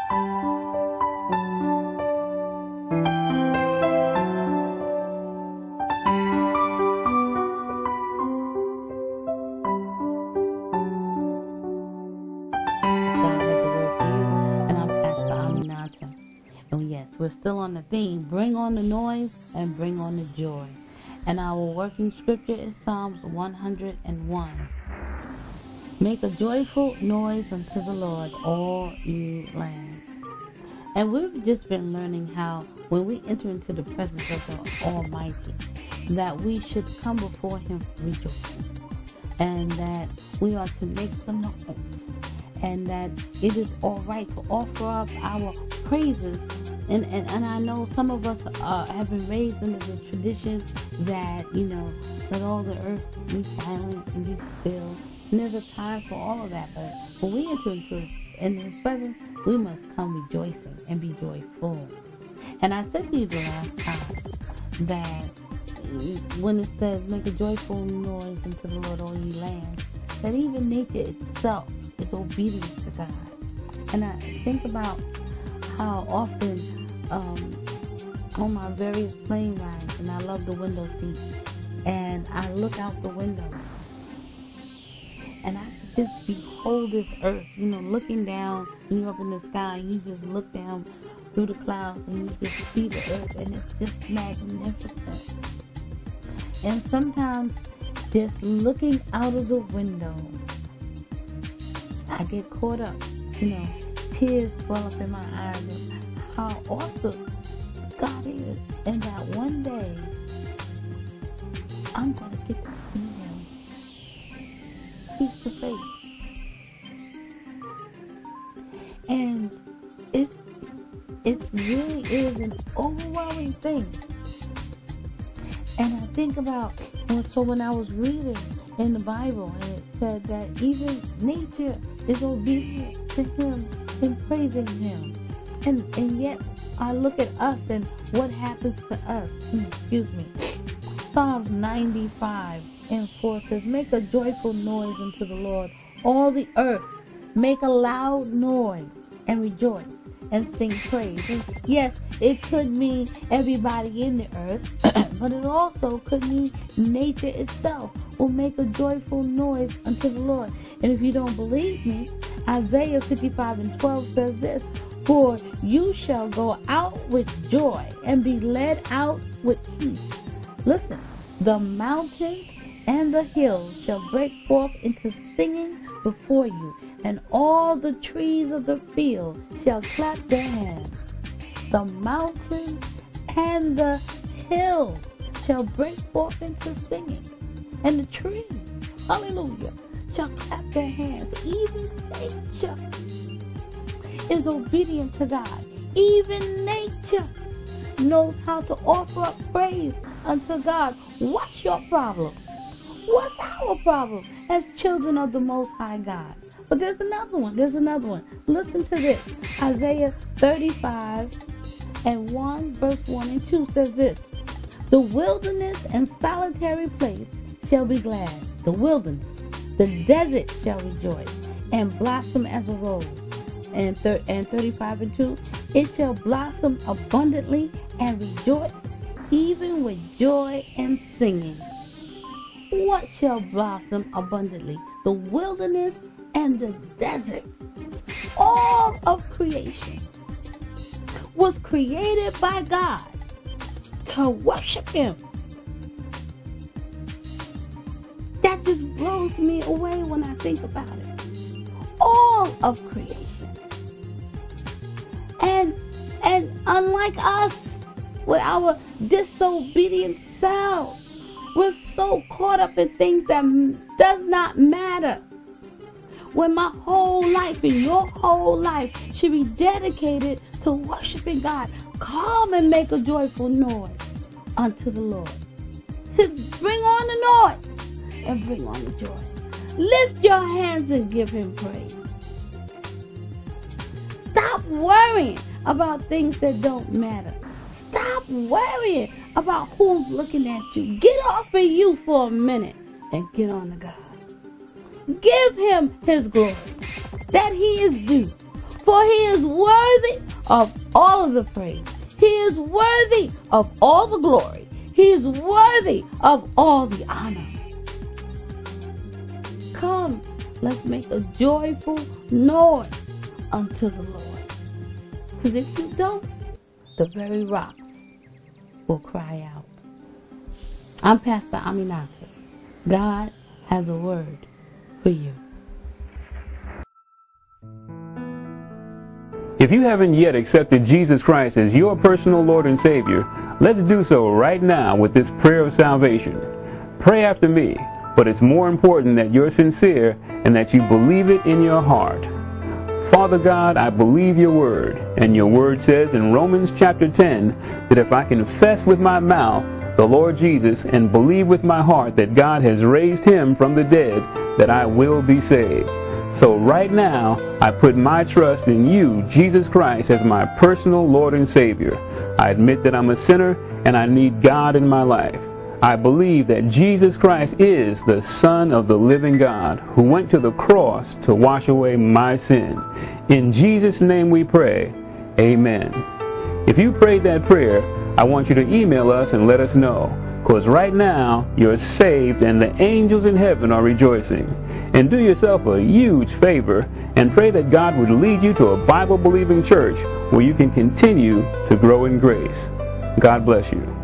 And yes, we're still on the theme, bring on the noise and bring on the joy. And our working scripture is Psalms 101. Make a joyful noise unto the Lord, all you lands. And we've just been learning how when we enter into the presence of the Almighty, that we should come before Him rejoicing. And that we are to make some noise. And that it is all right to offer up our praises. And I know some of us have been raised under the tradition that, let all the earth be silent and be still. And there's a time for all of that. But when we enter into His presence, we must come rejoicing and be joyful. And I said to you the last time that when it says, make a joyful noise unto the Lord, all ye lands, that even nature itself is obedient to God. And I think about how often on my various plane rides, and I love the window seat, and I look out the window, and I just behold this earth, looking down, when you're up in the sky, and you just look down through the clouds, and you just see the earth, and it's just magnificent. And sometimes, just looking out of the window, I get caught up, tears well up in my eyes of how awesome God is, and that one day I'm going to get to see Him face to face. And it really is an overwhelming thing. And I think about, when I was reading in the Bible, and it said that even nature is obedient to Him and praising Him. And yet I look at us and what happens to us. Psalms 95:4 says, make a joyful noise unto the Lord, all the earth. Make a loud noise and rejoice and sing praise. And yes, it could mean everybody in the earth, but it also could mean nature itself will make a joyful noise unto the Lord. And if you don't believe me, Isaiah 55:12 says this, for you shall go out with joy and be led out with peace. Listen, the mountains and the hills shall break forth into singing before you, and all the trees of the field shall clap their hands. The mountains and the hills shall break forth into singing, and the trees, hallelujah, shall clap their hands. Even nature is obedient to God. Even nature knows how to offer up praise unto God. What's your problem? What's our problem as children of the Most High God? But there's another one. Listen to this. Isaiah 35:1, verse 1 and 2 says this. The wilderness and solitary place shall be glad. The wilderness, the desert shall rejoice and blossom as a rose. And 35:2, it shall blossom abundantly and rejoice, even with joy and singing. What shall blossom abundantly? The wilderness and the desert. All of creation was created by God to worship Him. That just blows me away when I think about it. All of creation. And unlike us, with our disobedient selves, we're so caught up in things that does not matter. When my whole life and your whole life should be dedicated to worshiping God, come and make a joyful noise unto the Lord. To bring on the noise and bring on the joy. Lift your hands and give Him praise. Stop worrying about things that don't matter. Stop worrying about who's looking at you. Get off of you for a minute and get on to God. Give Him His glory that He is due. For he is worthy of all of the praise. He is worthy of all the glory. He is worthy of all the honor. Come, let's make a joyful noise unto the Lord. Because if you don't, the very rock will cry out. I'm Pastor Aminata. God has a word for you. If you haven't yet accepted Jesus Christ as your personal Lord and Savior, let's do so right now with this prayer of salvation. Pray after me, but it's more important that you're sincere and that you believe it in your heart. Father God, I believe your word, and your word says in Romans chapter 10 that if I confess with my mouth the Lord Jesus and believe with my heart that God has raised him from the dead, that I will be saved. So right now, I put my trust in you, Jesus Christ, as my personal Lord and Savior. I admit that I'm a sinner and I need God in my life. I believe that Jesus Christ is the Son of the living God who went to the cross to wash away my sin. In Jesus' name we pray. Amen. If you prayed that prayer, I want you to email us and let us know, because right now you're saved and the angels in heaven are rejoicing. And do yourself a huge favor and pray that God would lead you to a Bible-believing church where you can continue to grow in grace. God bless you.